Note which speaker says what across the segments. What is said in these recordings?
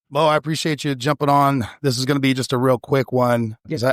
Speaker 1: Mo, I appreciate you jumping on. This is going to be just a real quick one because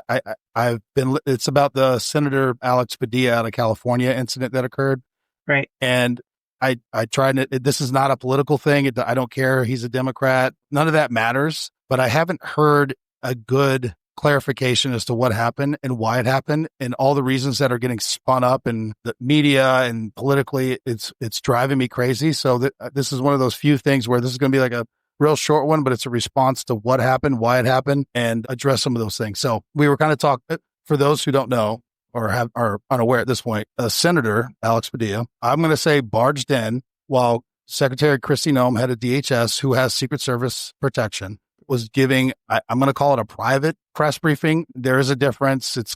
Speaker 1: it's about the Senator Alex Padilla out of California incident that occurred.
Speaker 2: Right.
Speaker 1: And I tried to, this is not a political thing. I don't care. He's a Democrat. None of that matters, but I haven't heard a good clarification as to what happened and why it happened and all the reasons that are getting spun up in the media and politically. It's driving me crazy. So this is one of those few things where this is going to be like a real short one, but it's a response to what happened, why it happened, and address some of those things. So we were kind of talking, for those who don't know or are unaware at this point, Senator Alex Padilla, I'm going to say barged in while Secretary Kristi Noem, head of DHS, who has Secret Service protection, was giving, I'm going to call it a private press briefing. There is a difference. It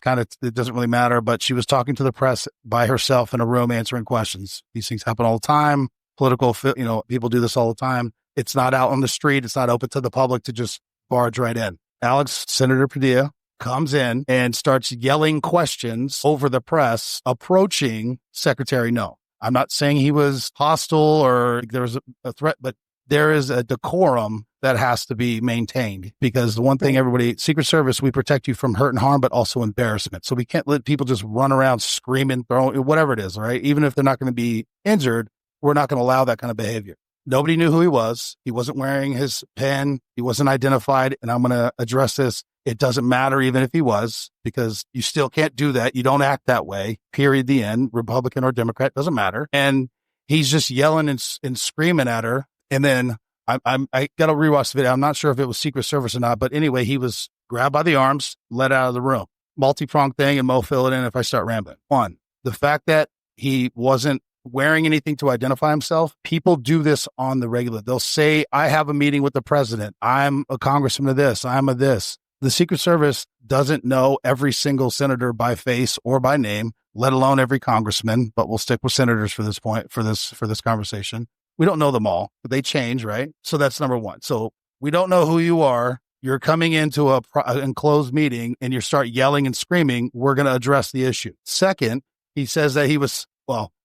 Speaker 1: doesn't really matter, but she was talking to the press by herself in a room answering questions. These things happen all the time. People do this all the time. It's not out on the street. It's not open to the public to just barge right in. Senator Padilla comes in and starts yelling questions over the press, approaching Secretary Noem. I'm not saying he was hostile or there was a threat, but there is a decorum that has to be maintained because the one thing Secret Service, we protect you from hurt and harm, but also embarrassment. So we can't let people just run around screaming, throwing, whatever it is, right? Even if they're not going to be injured, we're not going to allow that kind of behavior. Nobody knew who he was. He wasn't wearing his pen. He wasn't identified. And I'm going to address this. It doesn't matter even if he was, because you still can't do that. You don't act that way, period, the end, Republican or Democrat, doesn't matter. And he's just yelling and screaming at her. And then I got to rewatch the video. I'm not sure if it was Secret Service or not, but anyway, he was grabbed by the arms, led out of the room. Multi-pronged thing, and Mo, fill it in if I start rambling. One, the fact that he wasn't wearing anything to identify himself. People do this on the regular. They'll say, I have a meeting with the president. I'm a congressman of this. I'm a this. The Secret Service doesn't know every single senator by face or by name, let alone every congressman, but we'll stick with senators for this point, for this conversation. We don't know them all, but they change, right? So that's number one. So we don't know who you are. You're coming into an enclosed meeting and you start yelling and screaming. We're going to address the issue. Second, he says that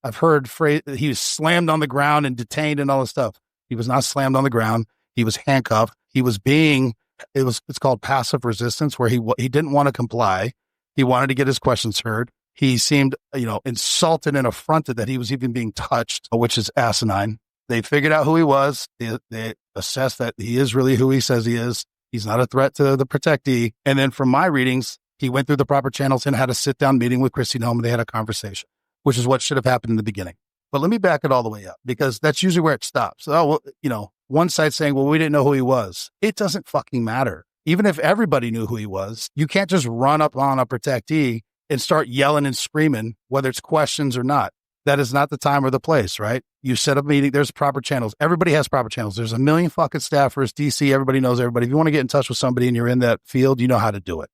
Speaker 1: I've heard phrase he was slammed on the ground and detained and all this stuff. He was not slammed on the ground. He was handcuffed. It's called passive resistance, where he didn't want to comply. He wanted to get his questions heard. He seemed, insulted and affronted that he was even being touched, which is asinine. They figured out who he was. They assessed that he is really who he says he is. He's not a threat to the protectee. And then from my readings, he went through the proper channels and had a sit-down meeting with Kristi Noem, and they had a conversation, which is what should have happened in the beginning. But let me back it all the way up, because that's usually where it stops. One side saying, well, we didn't know who he was. It doesn't fucking matter. Even if everybody knew who he was, you can't just run up on a protectee and start yelling and screaming, whether it's questions or not. That is not the time or the place, right? You set up a meeting. There's proper channels. Everybody has proper channels. There's a million fucking staffers, DC. Everybody knows everybody. If you want to get in touch with somebody and you're in that field, you know how to do it.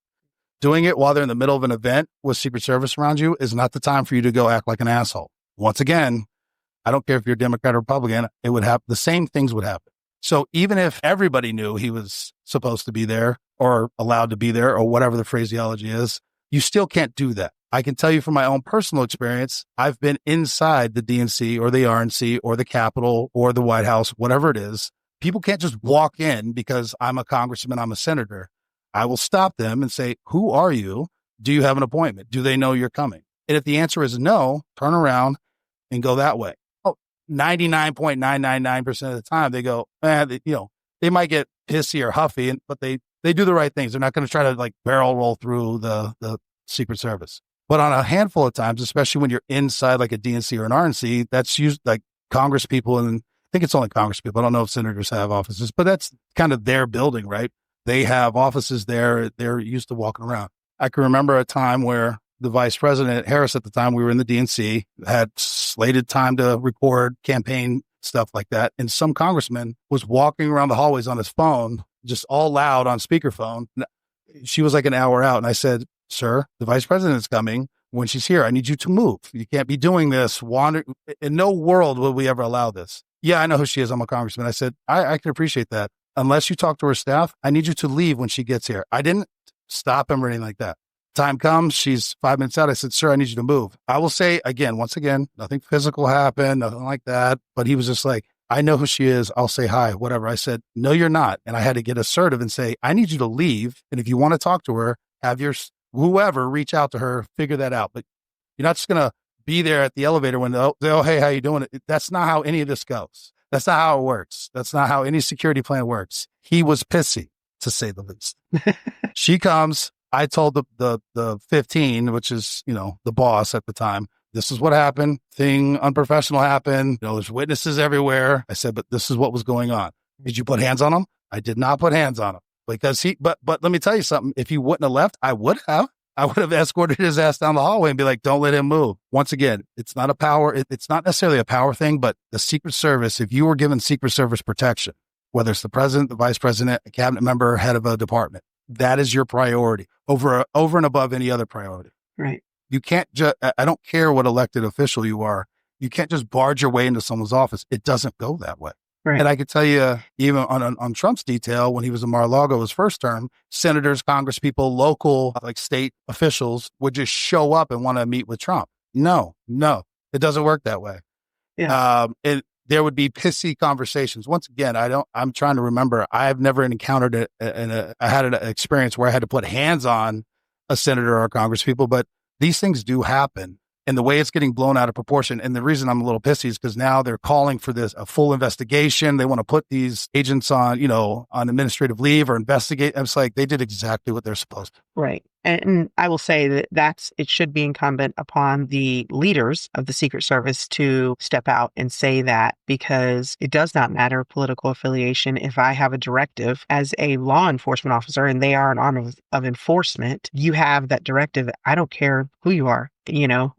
Speaker 1: Doing it while they're in the middle of an event with Secret Service around you is not the time for you to go act like an asshole. Once again, I don't care if you're Democrat or Republican, it would happen. The same things would happen. So even if everybody knew he was supposed to be there or allowed to be there or whatever the phraseology is, you still can't do that. I can tell you from my own personal experience, I've been inside the DNC or the RNC or the Capitol or the White House, whatever it is. People can't just walk in because I'm a congressman, I'm a senator. I will stop them and say, who are you? Do you have an appointment? Do they know you're coming? And if the answer is no, turn around and go that way. 99.999% of the time they go, they might get pissy or huffy, but they do the right things. They're not going to try to barrel roll through the Secret Service. But on a handful of times, especially when you're inside like a DNC or an RNC, that's used like Congress people. And I think it's only Congress people. I don't know if senators have offices, but that's kind of their building, right? They have offices there. They're used to walking around. I can remember a time where the Vice President, Harris at the time, we were in the DNC, had slated time to record campaign stuff like that. And some congressman was walking around the hallways on his phone, just all loud on speakerphone. She was like an hour out. And I said, sir, the Vice President is coming. When she's here, I need you to move. You can't be doing this. In no world will we ever allow this. Yeah, I know who she is. I'm a congressman. I said, I can appreciate that. Unless you talk to her staff, I need you to leave when she gets here. I didn't stop him or anything like that. Time comes, she's 5 minutes out. I said, sir, I need you to move. I will say once again, nothing physical happened, nothing like that. But he was just like, I know who she is. I'll say hi, whatever. I said, no, you're not. And I had to get assertive and say, I need you to leave. And if you want to talk to her, have your whoever reach out to her, figure that out. But you're not just going to be there at the elevator when hey, how you doing? That's not how any of this goes. That's not how it works. That's not how any security plan works. He was pissy, to say the least. She comes. I told the 15, which is, the boss at the time, this is what happened. Thing unprofessional happened. There's witnesses everywhere. I said, but this is what was going on. Did you put hands on him? I did not put hands on him because but let me tell you something. If he wouldn't have left, I would have escorted his ass down the hallway and be like, don't let him move. Once again, it's not a power. It's not necessarily a power thing, but the Secret Service, if you were given Secret Service protection, whether it's the president, the vice president, a cabinet member, head of a department, that is your priority over and above any other priority.
Speaker 2: Right.
Speaker 1: You can't I don't care what elected official you are. You can't just barge your way into someone's office. It doesn't go that way.
Speaker 2: Right.
Speaker 1: And I could tell you, even on Trump's detail, when he was in Mar-a-Lago his first term, senators, congresspeople, local, state officials would just show up and want to meet with Trump. No, it doesn't work that way.
Speaker 2: Yeah.
Speaker 1: There would be pissy conversations. Once again, I'm trying to remember. I've never encountered I had an experience where I had to put hands on a senator or congresspeople, but these things do happen. And the way it's getting blown out of proportion. And the reason I'm a little pissy is because now they're calling for a full investigation. They want to put these agents on administrative leave or investigate. It's like they did exactly what they're supposed to.
Speaker 2: Right. And I will say that it should be incumbent upon the leaders of the Secret Service to step out and say that, because it does not matter political affiliation. If I have a directive as a law enforcement officer and they are an arm of enforcement, you have that directive. I don't care who you are.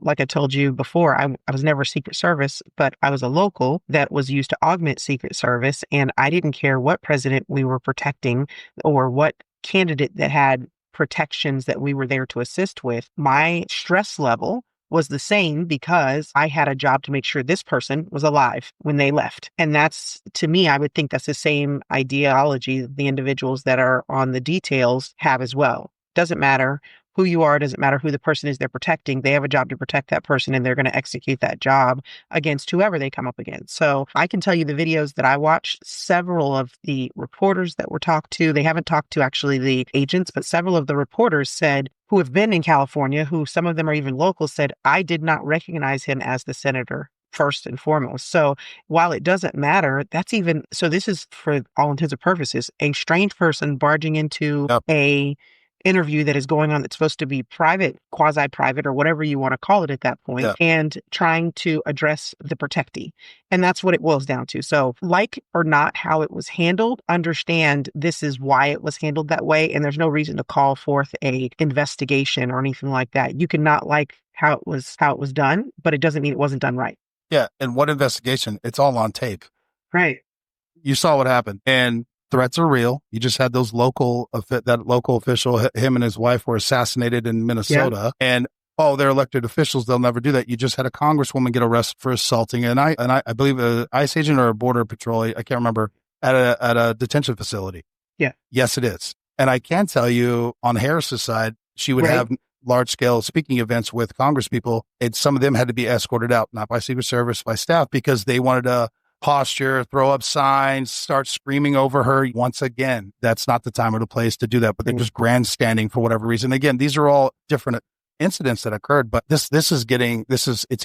Speaker 2: Like I told you before, I was never Secret Service, but I was a local that was used to augment Secret Service. And I didn't care what president we were protecting or what candidate that had protections that we were there to assist with. My stress level was the same because I had a job to make sure this person was alive when they left. And that's, to me, I would think that's the same ideology the individuals that are on the details have as well. Doesn't matter who you are, doesn't matter who the person is they're protecting. They have a job to protect that person and they're going to execute that job against whoever they come up against. So I can tell you the videos that I watched, several of the reporters that were talked to, they haven't talked to actually the agents, but several of the reporters said, who have been in California, who some of them are even local, said, I did not recognize him as the senator first and foremost. So while it doesn't matter, so this is for all intents and purposes, a strange person barging into a interview that is going on that's supposed to be private, quasi-private, or whatever you want to call it at that point, and trying to address the protectee. And that's what it boils down to. So like or not how it was handled, understand this is why it was handled that way, and there's no reason to call forth a investigation or anything like that. You cannot like how it was done, but it doesn't mean it wasn't done right.
Speaker 1: Yeah, and what investigation? It's all on tape.
Speaker 2: Right.
Speaker 1: You saw what happened, and threats are real. You just had that local official, him and his wife were assassinated in Minnesota, and they're elected officials. They'll never do that. You just had a congresswoman get arrested for assaulting, and I believe an ICE agent or a border patrol, I can't remember, at a detention facility.
Speaker 2: Yeah.
Speaker 1: Yes, it is. And I can tell you on Harris's side, she would have large scale speaking events with congresspeople, and some of them had to be escorted out, not by Secret Service, by staff, because they wanted to posture, throw up signs, start screaming over her. Once again, that's not the time or the place to do that, but they're just grandstanding for whatever reason. Again, these are all different incidents that occurred, but it's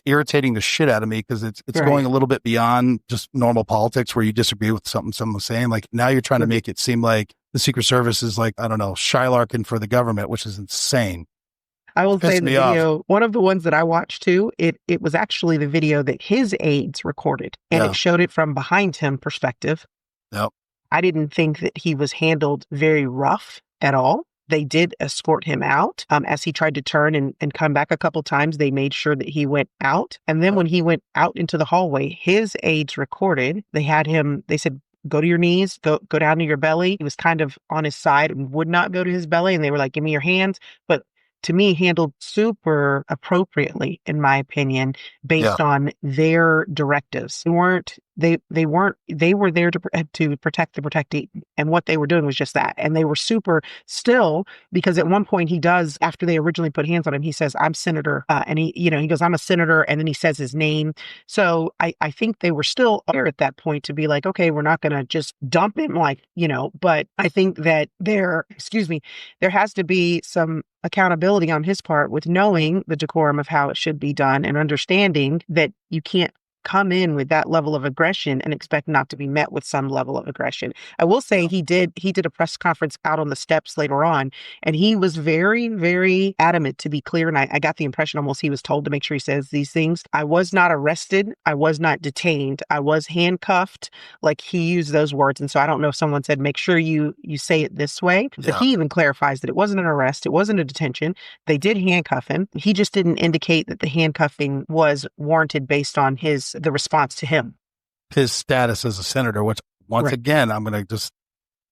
Speaker 1: irritating the shit out of me because it's going a little bit beyond just normal politics where you disagree with something someone's saying. Like now you're trying to make it seem like the Secret Service is like, I don't know, Shylarkin for the government, which is insane.
Speaker 2: I will say the video, one of the ones that I watched too, it was actually the video that his aides recorded, and it showed it from behind him perspective.
Speaker 1: Yep.
Speaker 2: I didn't think that he was handled very rough at all. They did escort him out. As he tried to turn and come back a couple times, they made sure that he went out. And then when he went out into the hallway, his aides recorded. They said, go to your knees, go down to your belly. He was kind of on his side and would not go to his belly. And they were like, give me your hands. But to me, handled super appropriately, in my opinion, based on their directives. They weren't they weren't, they were there to protect the protectee. And what they were doing was just that. And they were super still, because at one point he does, after they originally put hands on him, he says, I'm Senator, and he goes, I'm a senator. And then he says his name. So I think they were still there at that point to be like, okay, we're not going to just dump him, like, but I think that there has to be some accountability on his part with knowing the decorum of how it should be done and understanding that you can't come in with that level of aggression and expect not to be met with some level of aggression. I will say he did a press conference out on the steps later on, and he was very, very adamant to be clear. And I got the impression almost he was told to make sure he says these things. I was not arrested. I was not detained. I was handcuffed. Like, he used those words. And so I don't know if someone said, make sure you say it this way. But he even clarifies that it wasn't an arrest. It wasn't a detention. They did handcuff him. He just didn't indicate that the handcuffing was warranted based on the response to him.
Speaker 1: His status as a senator, which once again, I'm going to just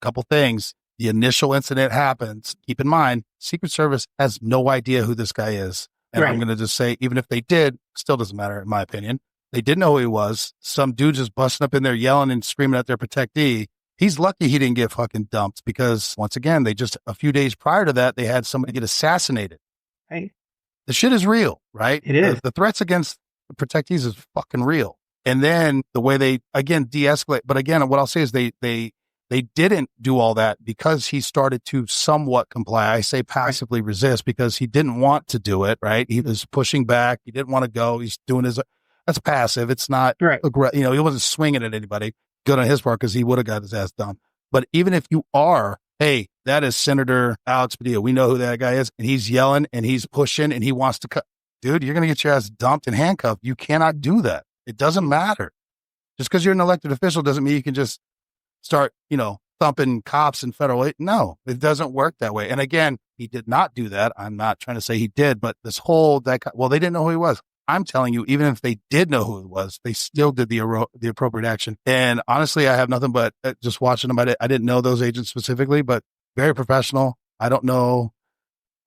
Speaker 1: a couple things. The initial incident happens. Keep in mind, Secret Service has no idea who this guy is. And I'm going to just say, even if they did, still doesn't matter, in my opinion. They didn't know who he was. Some dude just busting up in there yelling and screaming at their protectee. He's lucky he didn't get fucking dumped, because once again, a few days prior to that, they had somebody get assassinated.
Speaker 2: Right.
Speaker 1: The shit is real, right?
Speaker 2: It is.
Speaker 1: The threats against the protectees is fucking real. And then the way they, again, de-escalate. But again, what I'll say is they didn't do all that because he started to somewhat comply. I say passively resist because he didn't want to do it, right? He was pushing back. He didn't want to go. He's doing that's passive. It's not, he wasn't swinging at anybody. Good on his part, because he would have got his ass done. But even if you are, hey, that is Senator Alex Padilla. We know who that guy is. And he's yelling and he's pushing and he wants to cut. Dude, you're going to get your ass dumped and handcuffed. You cannot do that. It doesn't matter. Just because you're an elected official doesn't mean you can just start, thumping cops and federal aid. No, it doesn't work that way. And again, he did not do that. I'm not trying to say he did, but this whole, they didn't know who he was. I'm telling you, even if they did know who he was, they still did the appropriate action. And honestly, I have nothing but just watching them. I didn't know those agents specifically, but very professional. I don't know.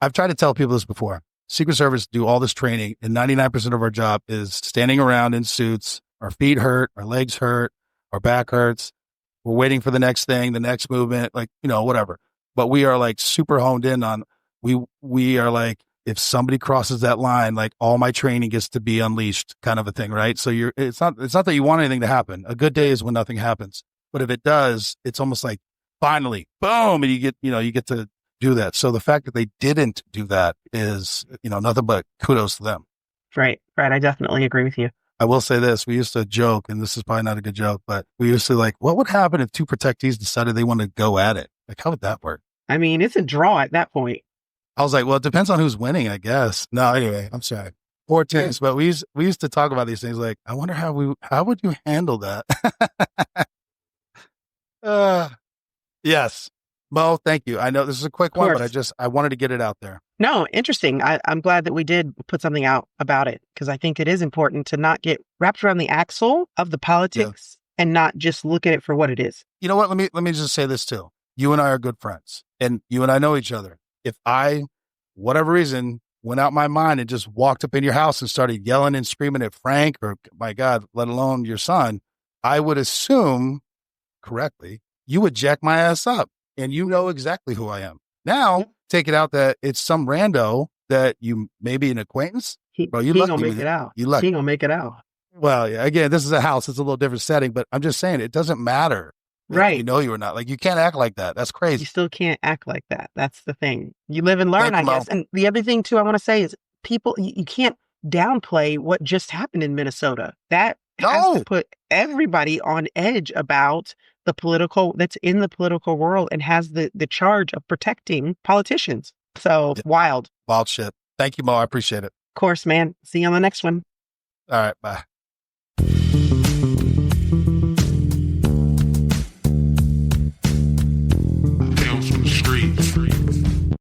Speaker 1: I've tried to tell people this before. Secret Service do all this training, and 99% of our job is standing around in suits. Our feet hurt, our legs hurt, our back hurts. We're waiting for the next thing, the next movement, whatever. But we are like super honed in on, we are like, if somebody crosses that line, like all my training gets to be unleashed, kind of a thing, right? So it's not that you want anything to happen. A good day is when nothing happens. But if it does, it's almost like finally, boom, and you get to do that. So the fact that they didn't do that is, nothing but kudos to them.
Speaker 2: Right. I definitely agree with you.
Speaker 1: I will say this. We used to joke, and this is probably not a good joke, but we used to what would happen if two protectees decided they wanted to go at it? Like, how would that work?
Speaker 2: I mean, it's a draw at that point.
Speaker 1: I was like, well, it depends on who's winning, I guess. No, anyway, I'm sorry. Poor teams, but we used to talk about these things. Like, I wonder how would you handle that? Yes. Mo, thank you. I know this is a quick one, but I wanted to get it out there.
Speaker 2: No, interesting. I'm glad that we did put something out about it, because I think it is important to not get wrapped around the axle of the politics and not just look at it for what it is.
Speaker 1: You know what? Let me just say this too. You and I are good friends, and you and I know each other. If I, whatever reason, went out my mind and just walked up in your house and started yelling and screaming at Frank, or my God, let alone your son, I would assume correctly, you would jack my ass up, and you know exactly who I am. Now, take it out that it's some rando that you may be an acquaintance.
Speaker 2: Bro, he gonna make it out. He gonna make it out.
Speaker 1: Well, yeah, again, this is a house. It's a little different setting, but I'm just saying it doesn't matter.
Speaker 2: Right.
Speaker 1: You know you or not. Like, you can't act like that. That's crazy.
Speaker 2: You still can't act like that. That's the thing. You live and learn, I guess. And the other thing, too, I want to say is people, you can't downplay what just happened in Minnesota. That has to put everybody on edge about that's in the political world and has the charge of protecting politicians. So wild.
Speaker 1: Wild shit. Thank you, Mo. I appreciate it.
Speaker 2: Of course, man. See you on the next one.
Speaker 1: All right. Bye.